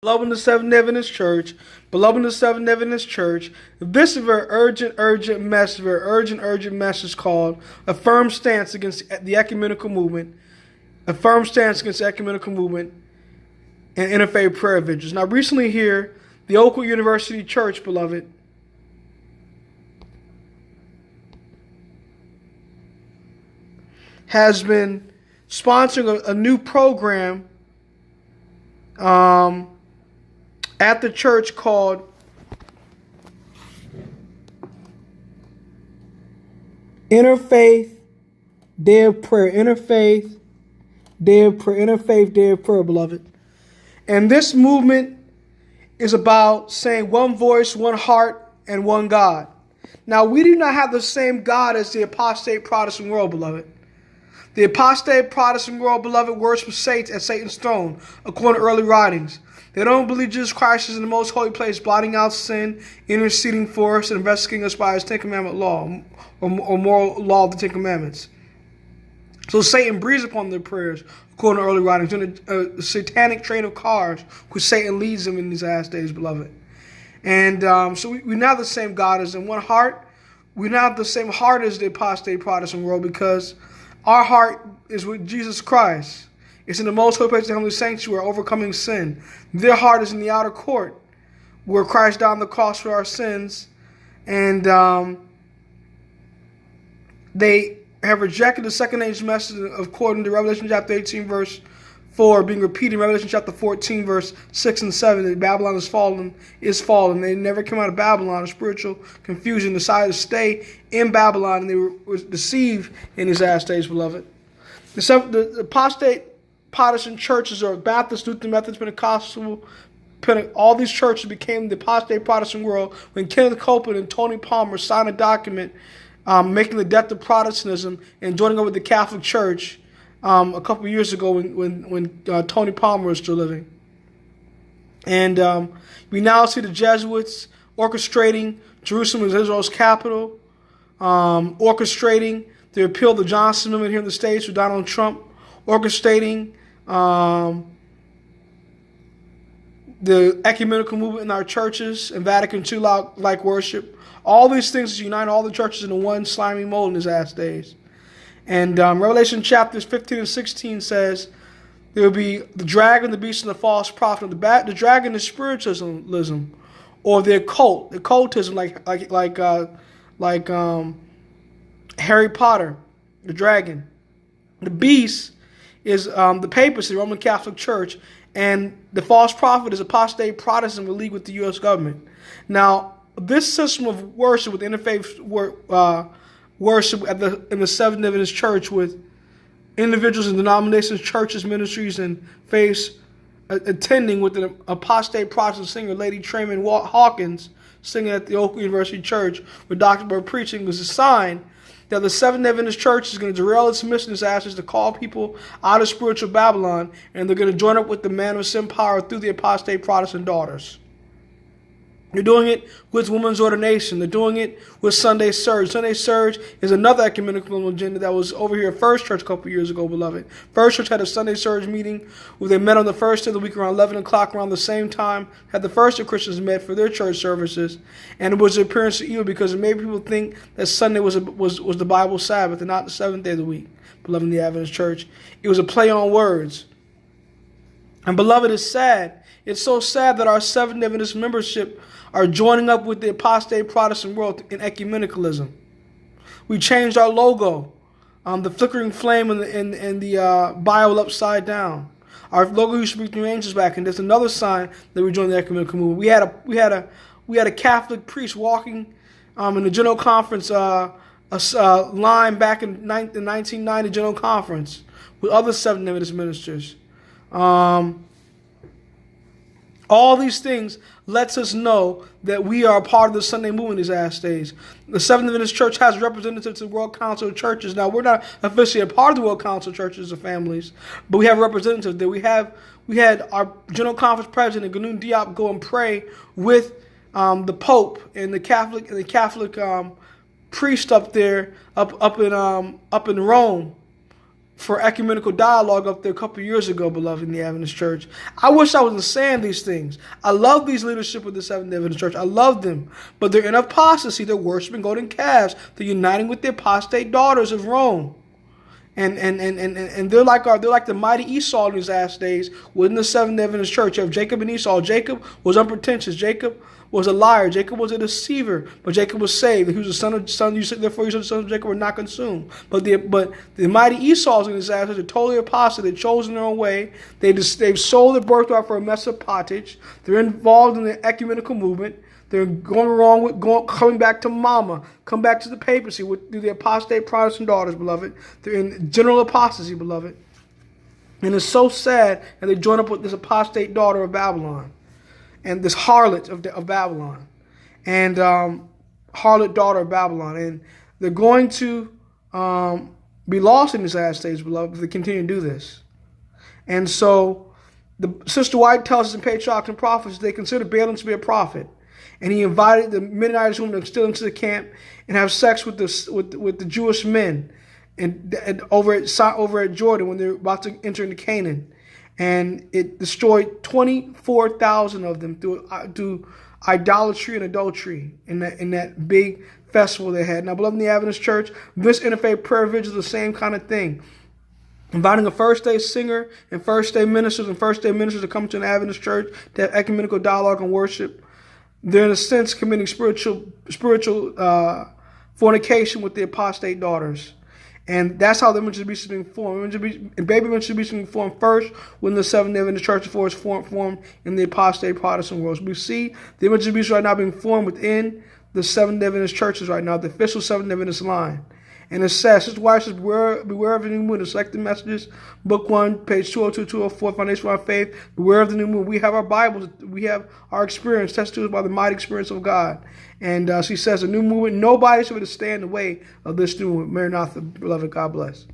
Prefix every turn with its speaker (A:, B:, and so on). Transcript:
A: Beloved in the Seventh Adventist Church, beloved in the Seventh Adventist Church, this is a very urgent message called A Firm Stance Against the Ecumenical Movement, A Firm Stance Against the Ecumenical Movement, and Interfaith Prayer Vigils. Now, recently here, the Oakwood University Church, beloved, has been sponsoring a new program at the church called Interfaith Day of Prayer. Interfaith Day of Prayer, beloved. And this movement is about saying one voice, one heart, and one God. Now, we do not have the same God as the apostate Protestant world, beloved. The apostate Protestant world, beloved, worships Satan at Satan's throne, according to early writings. They don't believe Jesus Christ is in the most holy place, blotting out sin, interceding for us, and investigating us by his Ten Commandment law, or moral law of the Ten Commandments. So Satan breathes upon their prayers, according to early writings, in a satanic train of cars, which Satan leads them in these last days, beloved. And so we now have the same God as in one heart. We now have the same heart as the apostate Protestant world, because our heart is with Jesus Christ. It's in the most holy place of the heavenly sanctuary, overcoming sin. Their heart is in the outer court, where Christ died on the cross for our sins. And they have rejected the second age message according to Revelation chapter 18, verse 4, being repeated in Revelation chapter 14, verse 6 and 7, that Babylon is fallen. They never came out of Babylon, a spiritual confusion, decided to stay in Babylon, and they were deceived in these last days, beloved. The apostate Protestant churches are Baptist, Lutheran, Methodist, Pentecostal, all these churches became the apostate Protestant world when Kenneth Copeland and Tony Palmer signed a document making the death of Protestantism and joining up with the Catholic Church a couple of years ago when Tony Palmer was still living. And we now see the Jesuits orchestrating Jerusalem as Israel's capital, orchestrating the repeal of the Johnson Amendment here in the States with Donald Trump, orchestrating the ecumenical movement in our churches and Vatican II like worship. All these things unite all the churches into one slimy mold in these last days. And Revelation chapters 15 and 16 says there will be the dragon, the beast, and the false prophet. The dragon is spiritualism, or the occult, the occultism, like Harry Potter, the dragon. The beast is the papacy, the Roman Catholic Church, and the false prophet is apostate Protestant in league with the U.S. government. Now, this system of worship with interfaith worship in the Seventh Adventist Church, with individuals in denominations, churches, ministries, and faiths attending with an apostate Protestant singer, Lady Trayman Hawkins, singing at the Oakwood University Church, where Dr. Bird preaching, was a sign that the Seventh Adventist Church is going to derail its mission as ashes to call people out of spiritual Babylon, and they're going to join up with the man of sin power through the apostate Protestant daughters. They're doing it with women's ordination. They're doing it with Sunday Surge. Sunday Surge is another ecumenical agenda that was over here at First Church a couple of years ago, beloved. First Church had a Sunday Surge meeting where they met on the first day of the week around 11 o'clock, around the same time had the first of Christians met for their church services. And it was the appearance of evil because it made people think that Sunday was the Bible Sabbath and not the seventh day of the week, beloved in the Adventist Church. It was a play on words. And beloved, it's sad. It's so sad that our Seventh Adventist membership are joining up with the apostate Protestant world in ecumenicalism. We changed our logo, the flickering flame and the Bible upside down. Our logo used to be three angels back, and there's another sign that we joined the ecumenical movement. We had a Catholic priest walking in the General Conference line back in the 1990 General Conference with other Seventh Adventist ministers. All these things lets us know that we are a part of the Sunday movement these last days. The Seventh Adventist Church has representatives of the World Council of Churches. Now, we're not officially a part of the World Council of Churches or families, but we have representatives there. We had our General Conference President, Ganoon Diop, go and pray with the Pope and the Catholic priest up there, up in Rome, for ecumenical dialogue up there a couple years ago, beloved, in the Adventist Church. I wish I wasn't saying these things. I love these leadership of the Seventh-day Adventist Church. I love them. But they're in apostasy. They're worshiping golden calves. They're uniting with the apostate daughters of Rome. And they're like the mighty Esau in these last days within the Seventh-day Adventist Church. You have Jacob and Esau. Jacob was unpretentious. Jacob was a liar. Jacob was a deceiver, but Jacob was saved. He was the son. Therefore, you said the sons of Jacob were not consumed. But the mighty Esau's in his ass are totally apostate. They've chosen their own way. They've sold their birthright for a mess of pottage. They're involved in the ecumenical movement. They're coming back to mama, come back to the papacy through the apostate Protestant daughters, beloved. They're in general apostasy, beloved. And it's so sad that they join up with this apostate daughter of Babylon. And this harlot of Babylon, and harlot daughter of Babylon, and they're going to be lost in these last days, beloved, if they continue to do this. And so, Sister White tells us in Patriarchs and Prophets they consider Balaam to be a prophet, and he invited the Midianite women to steal into the camp and have sex with the Jewish men, and over at Jordan when they're about to enter into Canaan. And it destroyed 24,000 of them through idolatry and adultery in that big festival they had. Now, beloved in the Adventist Church, this interfaith prayer vigil is the same kind of thing. Inviting a first-day singer and first-day ministers to come to an Adventist church to have ecumenical dialogue and worship. They're, in a sense, committing spiritual fornication with the apostate daughters. And that's how the image of the beast is being formed. Baby image of the beast is being formed first when the Seventh-day Adventist Church before it's formed in the apostate Protestant world. So we see the image of the beast right now being formed within the Seventh-day Adventist churches right now, the official Seventh-day Adventist line. And it says, Sister White says, beware of the new moon. The Selected Messages, Book 1, page 202, 204, Foundation for Our Faith. Beware of the new moon. We have our Bibles. We have our experience, tested by the mighty experience of God. And she says, a new movement, nobody should be able to stand in the way of this new movement. Maranatha, beloved, God bless.